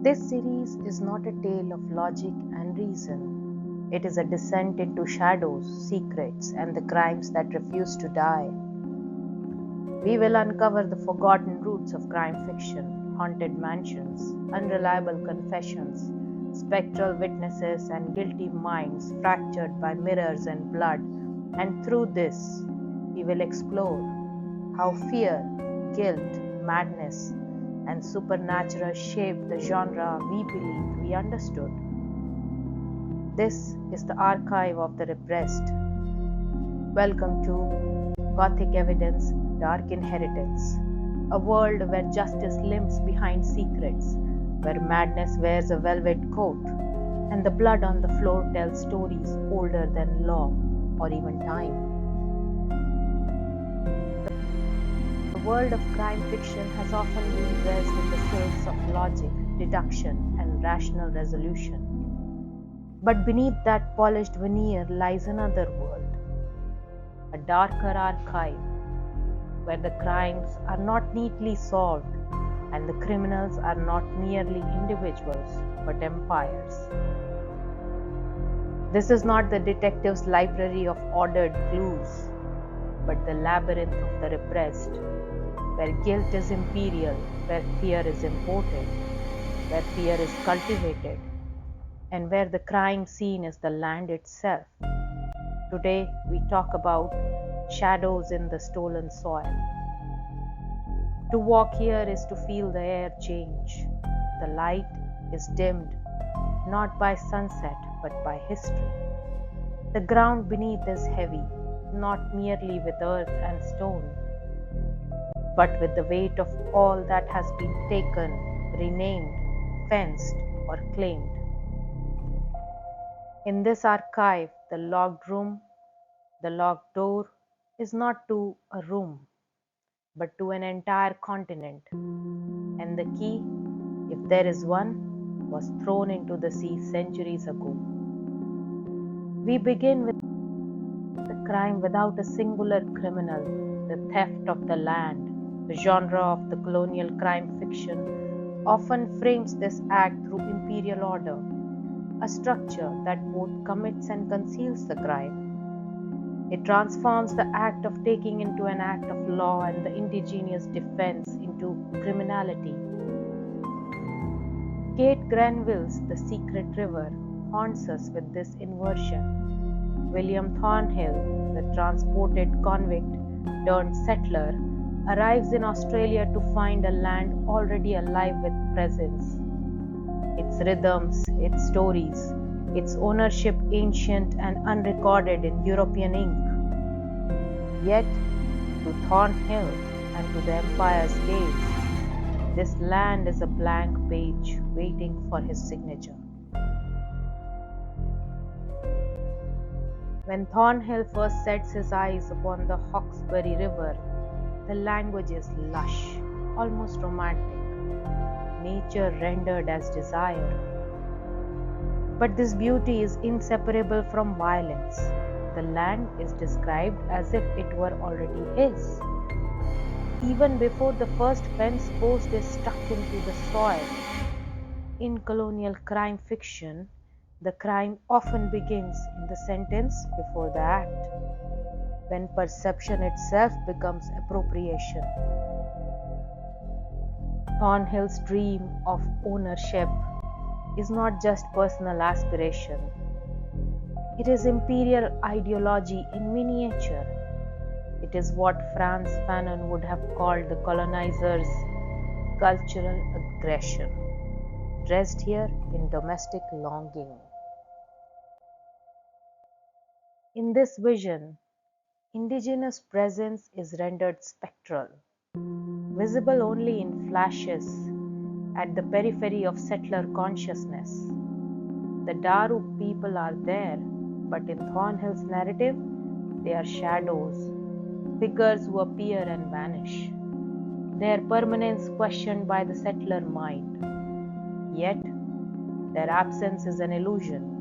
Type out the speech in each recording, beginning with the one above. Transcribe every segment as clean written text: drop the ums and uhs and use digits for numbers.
This series is not a tale of logic and reason. It is a descent into shadows, secrets, and the crimes that refuse to die. We will uncover the forgotten roots of crime fiction, haunted mansions, unreliable confessions, spectral witnesses, and guilty minds fractured by mirrors and blood. And through this, we will explore how fear, guilt, madness, and supernatural shaped the genre we believed we understood. This is the archive of the repressed. Welcome to Gothic Evidence, Dark Inheritance, a world where justice limps behind secrets, where madness wears a velvet coat, and the blood on the floor tells stories older than law or even time. The world of crime fiction has often been dressed in the silks of logic, deduction, and rational resolution. But beneath that polished veneer lies another world, a darker archive, where the crimes are not neatly solved and the criminals are not merely individuals but empires. This is not the detective's library of ordered clues, but the labyrinth of the repressed, where guilt is imperial, where fear is imported, where fear is cultivated, and where the crime scene is the land itself. Today we talk about shadows in the stolen soil. To walk here is to feel the air change. The light is dimmed, not by sunset, but by history. The ground beneath is heavy, not merely with earth and stone, but with the weight of all that has been taken, renamed, fenced, or claimed. In this archive, the locked room, the locked door, is not to a room, but to an entire continent. And the key, if there is one, was thrown into the sea centuries ago. We begin with the crime without a singular criminal, the theft of the land. The genre of the colonial crime fiction often frames this act through imperial order, a structure that both commits and conceals the crime. It transforms the act of taking into an act of law and the indigenous defense into criminality. Kate Grenville's The Secret River haunts us with this inversion. William Thornhill, the transported convict turned settler, arrives in Australia to find a land already alive with presence. Its rhythms, its stories, its ownership ancient and unrecorded in European ink. Yet, to Thornhill and to the empire's gaze, this land is a blank page waiting for his signature. When Thornhill first sets his eyes upon the Hawkesbury River, the language is lush, almost romantic, nature rendered as desire. But this beauty is inseparable from violence. The land is described as if it were already his. Even before the first fence post is stuck into the soil. In colonial crime fiction, the crime often begins in the sentence before the act, when perception itself becomes appropriation. Thornhill's dream of ownership is not just personal aspiration. It is imperial ideology in miniature. It is what Frantz Fanon would have called the colonizer's cultural aggression, dressed here in domestic longing. In this vision, indigenous presence is rendered spectral, visible only in flashes at the periphery of settler consciousness. The Daru people are there, but in Thornhill's narrative, they are shadows, figures who appear and vanish, their permanence questioned by the settler mind. Yet, their absence is an illusion.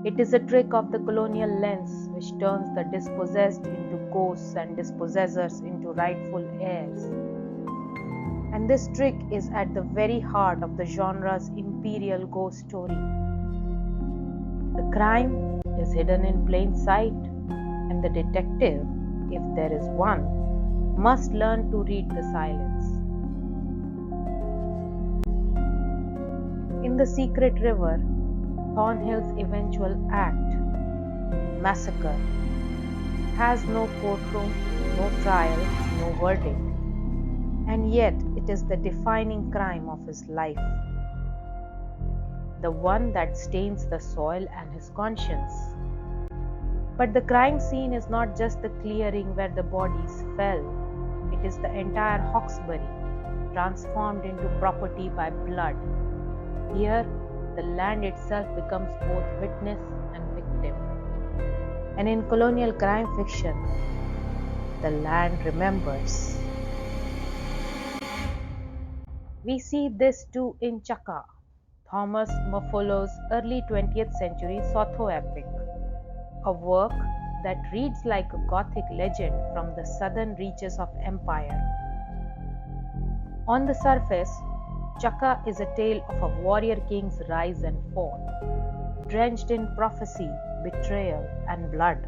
It is a trick of the colonial lens which turns the dispossessed into ghosts and dispossessors into rightful heirs. And this trick is at the very heart of the genre's imperial ghost story. The crime is hidden in plain sight, and the detective, if there is one, must learn to read the silence. In The Secret River, Thornhill's eventual act, massacre, has no courtroom, no trial, no verdict, and yet it is the defining crime of his life, the one that stains the soil and his conscience. But the crime scene is not just the clearing where the bodies fell, it is the entire Hawkesbury, transformed into property by blood. Here, the land itself becomes both witness and victim. And in colonial crime fiction, the land remembers. We see this too in Chaka, Thomas Mofolo's early 20th century Lesotho epic, a work that reads like a Gothic legend from the southern reaches of empire. On the surface, Chaka is a tale of a warrior king's rise and fall, drenched in prophecy, betrayal, and blood.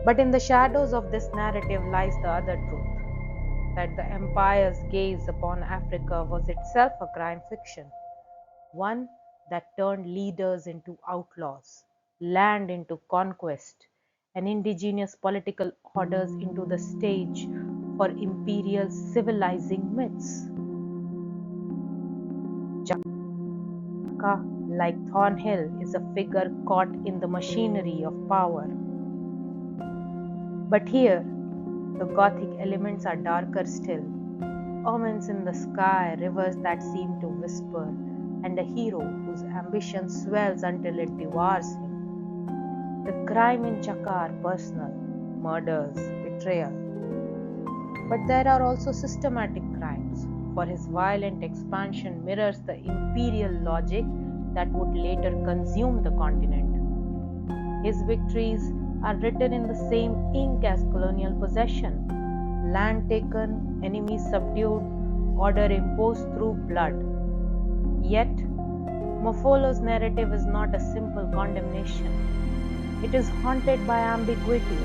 But in the shadows of this narrative lies the other truth, that the empire's gaze upon Africa was itself a crime fiction, one that turned leaders into outlaws, land into conquest, and indigenous political orders into the stage for imperial civilizing myths. Chaka, like Thornhill, is a figure caught in the machinery of power. But here, the Gothic elements are darker still. Omens in the sky, rivers that seem to whisper, and a hero whose ambition swells until it devours him. The crime in Chaka are personal, murders, betrayal. But there are also systematic crimes, for his violent expansion mirrors the imperial logic that would later consume the continent. His victories are written in the same ink as colonial possession. Land taken, enemies subdued, order imposed through blood. Yet, Mofolo's narrative is not a simple condemnation. It is haunted by ambiguity,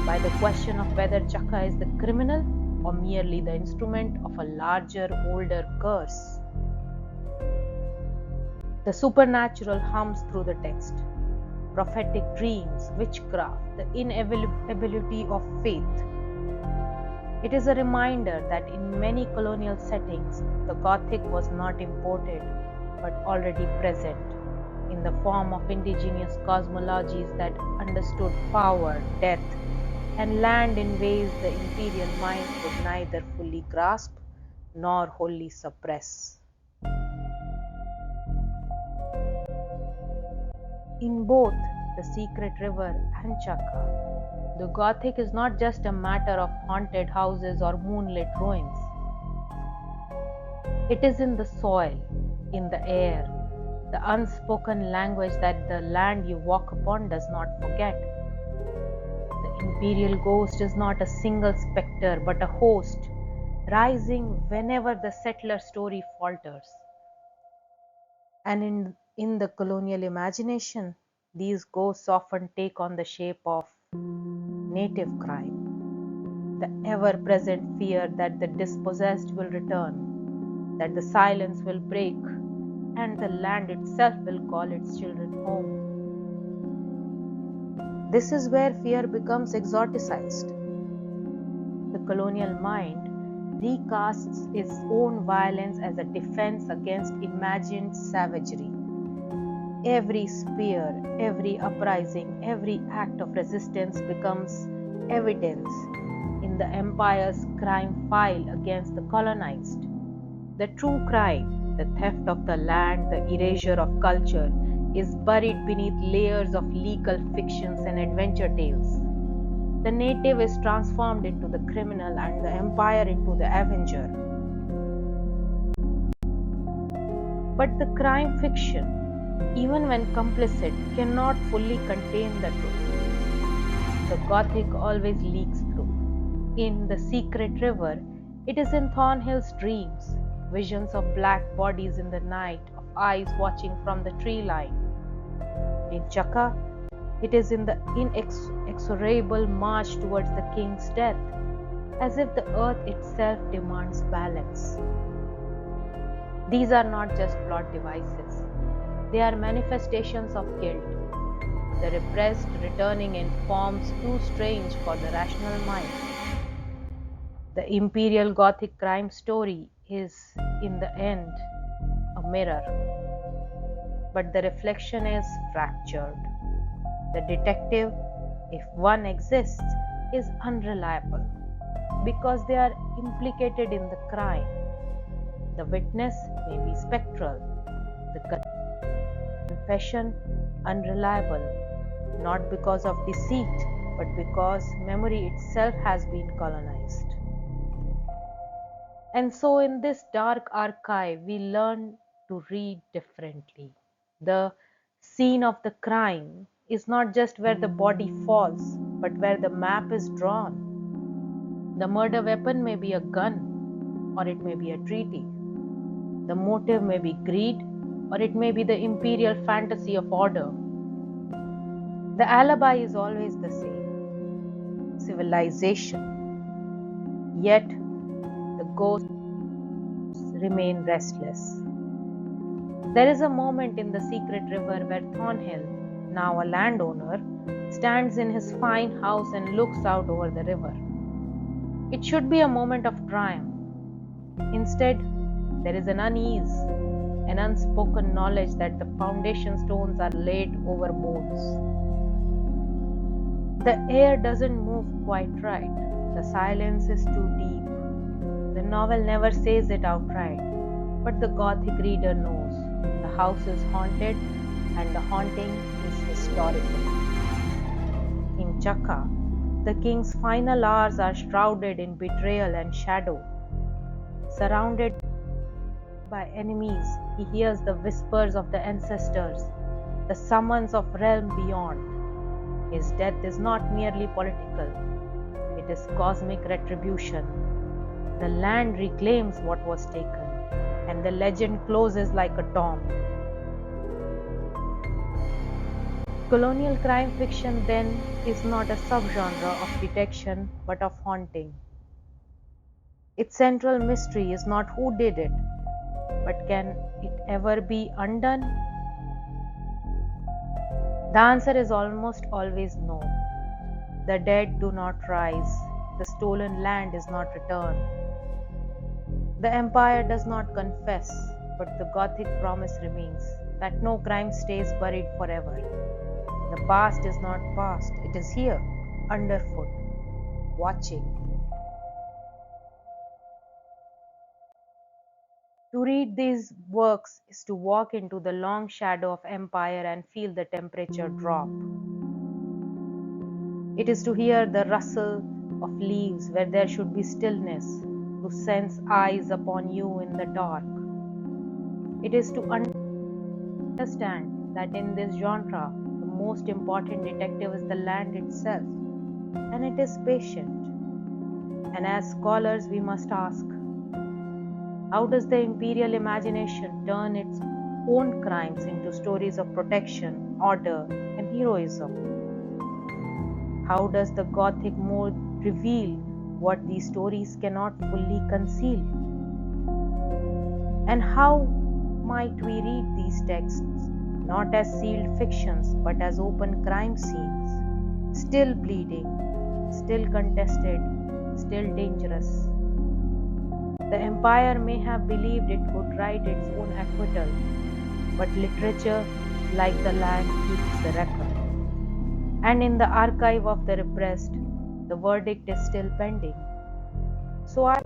by the question of whether Chaka is the criminal or merely the instrument of a larger, older curse. The supernatural hums through the text. Prophetic dreams, witchcraft, the inevitability of faith. It is a reminder that in many colonial settings, the Gothic was not imported, but already present, in the form of indigenous cosmologies that understood power, death, and land in ways the imperial mind could neither fully grasp nor wholly suppress. In both The Secret River and Chaka, the Gothic is not just a matter of haunted houses or moonlit ruins. It is in the soil, in the air, the unspoken language that the land you walk upon does not forget. The imperial ghost is not a single spectre but a host, rising whenever the settler story falters. And in the colonial imagination, these ghosts often take on the shape of native crime, the ever-present fear that the dispossessed will return, that the silence will break, and the land itself will call its children home. This is where fear becomes exoticized. The colonial mind recasts its own violence as a defense against imagined savagery. Every spear, every uprising, every act of resistance becomes evidence in the empire's crime file against the colonized. The true crime, the theft of the land, the erasure of culture, is buried beneath layers of legal fictions and adventure tales. The native is transformed into the criminal and the empire into the avenger. But the crime fiction, even when complicit, cannot fully contain the truth. The Gothic always leaks through. In The Secret River, It is in Thornhill's dreams, visions of black bodies in the night, of eyes watching from the tree line. In Chaka, it is in the inexorable march towards the king's death, as if the earth itself demands balance. These are not just plot devices, they are manifestations of guilt, the repressed returning in forms too strange for the rational mind. The imperial Gothic crime story is, in the end, a mirror, but the reflection is fractured. The detective, if one exists, is unreliable because they are implicated in the crime. The witness may be spectral, the confession unreliable, not because of deceit, but because memory itself has been colonized. And so, in this dark archive, we learn to read differently. The scene of the crime is not just where the body falls, but where the map is drawn. The murder weapon may be a gun, or it may be a treaty. The motive may be greed, or it may be the imperial fantasy of order. The alibi is always the same: civilization. Yet, the ghosts remain restless. There is a moment in the secret river where Thornhill, now a landowner, stands in his fine house and looks out over the river. It should be a moment of triumph. Instead, there is an unease, an unspoken knowledge that the foundation stones are laid over bones. The air doesn't move quite right. The silence is too deep. The novel never says it outright, but the Gothic reader knows. The house is haunted, and the haunting is historical. In Chaka, the king's final hours are shrouded in betrayal and shadow. Surrounded by enemies, he hears the whispers of the ancestors, the summons of realm beyond. His death is not merely political, it is cosmic retribution. The land reclaims what was taken, and the legend closes like a tomb. Colonial crime fiction, then, is not a subgenre of detection but of haunting. Its central mystery is not who did it, but can it ever be undone? The answer is almost always no. The dead do not rise, the stolen land is not returned. The empire does not confess, but the Gothic promise remains that no crime stays buried forever. The past is not past, it is here, underfoot, watching. To read these works is to walk into the long shadow of empire and feel the temperature drop. It is to hear the rustle of leaves where there should be stillness, to sense eyes upon you in the dark. It is to understand that in this genre, the most important detective is the land itself, and it is patient. And as scholars, we must ask, how does the imperial imagination turn its own crimes into stories of protection, order, and heroism? How does the Gothic mode reveal what these stories cannot fully conceal? And how might we read these texts not as sealed fictions but as open crime scenes, still bleeding, still contested, still dangerous? The empire may have believed it could write its own acquittal, but literature, like the land, keeps the record. And in the archive of the repressed, the verdict is still pending. So I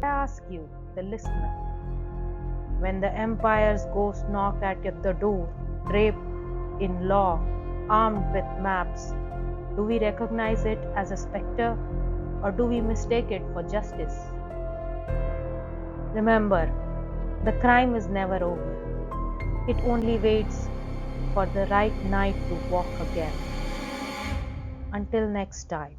ask you, the listener, when the empire's ghost knock at the door, draped in law, armed with maps, do we recognize it as a spectre, or do we mistake it for justice? Remember, the crime is never over. It only waits for the right night to walk again. Until next time.